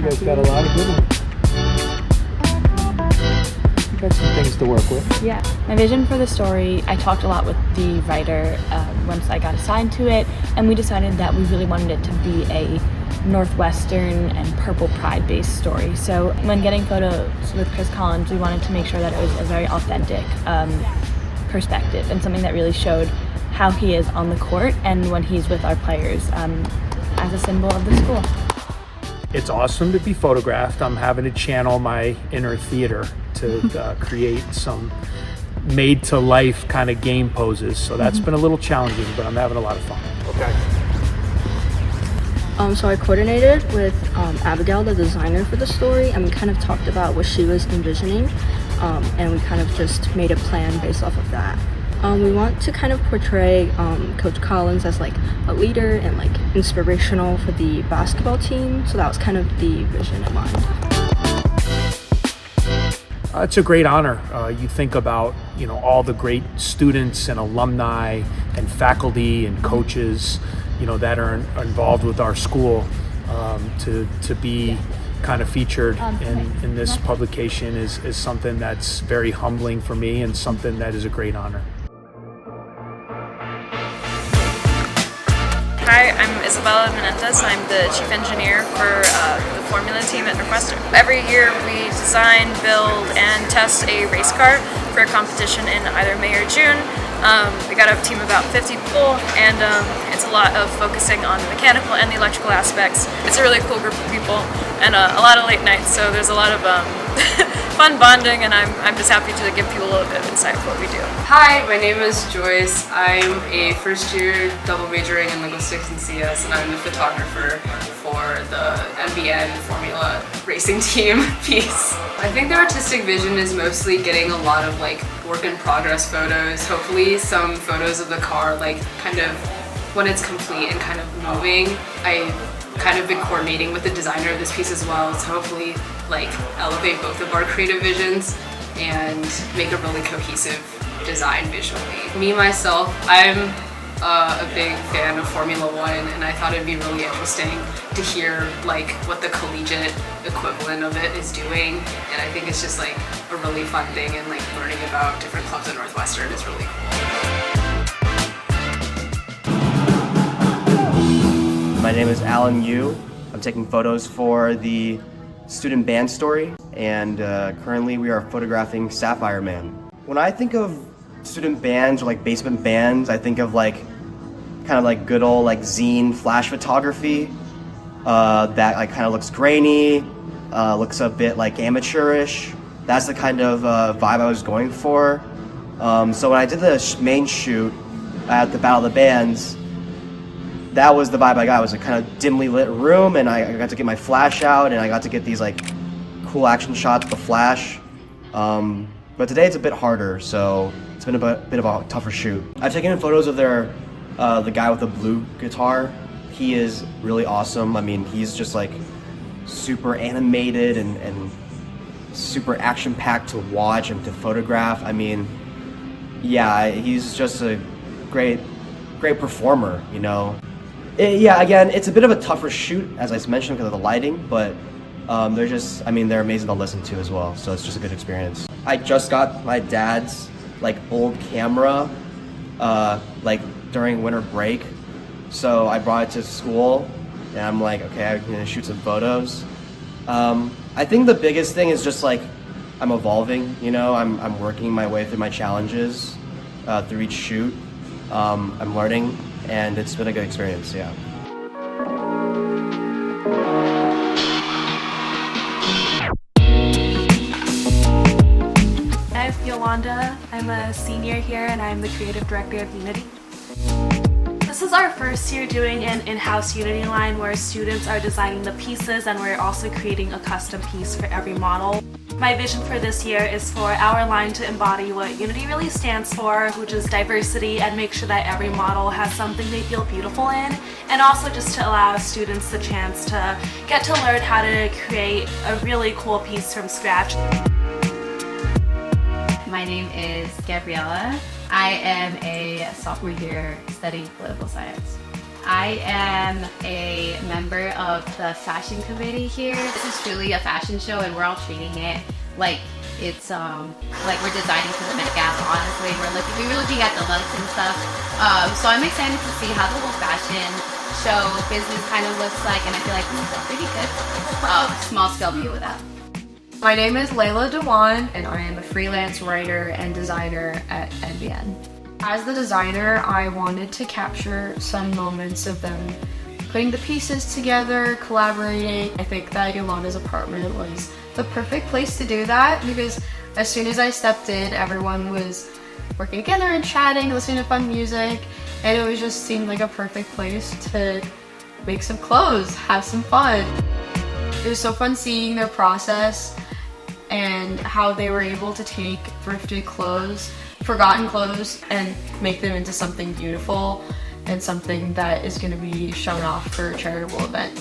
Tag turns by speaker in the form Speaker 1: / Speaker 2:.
Speaker 1: guys got a lot of good ones. You got some things to work with.
Speaker 2: Yeah. My vision for the story, I talked a lot with the writer once I got assigned to it, and we decided that we really wanted it to be a Northwestern and Purple Pride based story. So when getting photos with Chris Collins, we wanted to make sure that it was a very authentic perspective and something that really showed how he is on the court and when he's with our players as a symbol of the school.
Speaker 1: It's awesome to be photographed. I'm having to channel my inner Teeter to create some made-to-life kind of game poses. So that's been a little challenging, but I'm having a lot of fun. Okay.
Speaker 3: So I coordinated with Abigail, the designer for the story, and we kind of talked about what she was envisioning, and we kind of just made a plan based off of that. We want to kind of portray Coach Collins as like a leader and like inspirational for the basketball team, so that was kind of the vision in mind.
Speaker 1: It's a great honor. You think about, all the great students and alumni and faculty and coaches, that are involved with our school, to be kind of featured in this publication is something that's very humbling for me and something that is a great honor.
Speaker 4: Hi, I'm Isabella Menendez. I'm the chief engineer for the Formula team at Northwestern. Every year we design, build, and test a race car for a competition in either May or June. We got a team of about 50 people, and it's a lot of focusing on the mechanical and the electrical aspects. It's a really cool group of people, and a lot of late nights, so there's a lot of fun bonding, and I'm just happy to give people a little bit of insight of what we do.
Speaker 5: Hi, my name is Joyce. I'm a first year double majoring in linguistics and CS, and I'm the photographer for the NBN Formula Racing team piece. I think the artistic vision is mostly getting a lot of like work in progress photos, hopefully some photos of the car like kind of when it's complete and kind of moving. I kind of been coordinating with the designer of this piece as well, so hopefully like elevate both of our creative visions and make a really cohesive design visually. Me myself, I'm a big fan of Formula One, and I thought it'd be really interesting to hear like what the collegiate equivalent of it is doing, and I think it's just like a really fun thing, and like learning about different clubs at Northwestern is really cool.
Speaker 6: My name is Alan Yu. I'm taking photos for the student band story, and currently we are photographing Sapphire Man. When I think of student bands or like basement bands, I think of like kind of like good old like zine flash photography that like kind of looks grainy, looks a bit like amateurish. That's the kind of vibe I was going for. So when I did the main shoot at the Battle of the Bands, that was the vibe I got. It was a kind of dimly lit room, and I got to get my flash out, and I got to get these like cool action shots with the flash. But today it's a bit harder, so it's been a bit of a tougher shoot. I've taken photos of the guy with the blue guitar. He is really awesome. I mean, he's just like super animated and super action-packed to watch and to photograph. I mean, yeah, he's just a great performer, Again, it's a bit of a tougher shoot, as I mentioned, because of the lighting, but they're amazing to listen to as well, so it's just a good experience. I just got my dad's like old camera like during winter break, so I brought it to school, and I'm like, okay, I'm gonna shoot some photos. I think the biggest thing is just like I'm evolving, I'm working my way through my challenges through each shoot. I'm learning, and it's been a good experience, yeah.
Speaker 7: I'm Yolanda. I'm a senior here, and I'm the creative director of Unity. This is our first year doing an in-house Unity line where students are designing the pieces, and we're also creating a custom piece for every model. My vision for this year is for our line to embody what Unity really stands for, which is diversity, and make sure that every model has something they feel beautiful in, and also just to allow students the chance to get to learn how to create a really cool piece from scratch.
Speaker 8: My name is Gabriella. I am a sophomore here studying political science. I am a member of the fashion committee here. This is truly a fashion show and we're all treating it like it's like we're designing for the Met Gala. Honestly, we were looking at the looks and stuff. So I'm excited to see how the whole fashion show business kind of looks like, and I feel like this is a pretty good small scale view of that.
Speaker 9: My name is Layla Dewan and I am a freelance writer and designer at NBN. As the designer, I wanted to capture some moments of them putting the pieces together, collaborating. I think that Yolanda's apartment was the perfect place to do that because as soon as I stepped in, everyone was working together and chatting, listening to fun music, and it just seemed like a perfect place to make some clothes, have some fun. It was so fun seeing their process and how they were able to take thrifted clothes, forgotten clothes, and make them into something beautiful and something that is going to be shown off for a charitable event.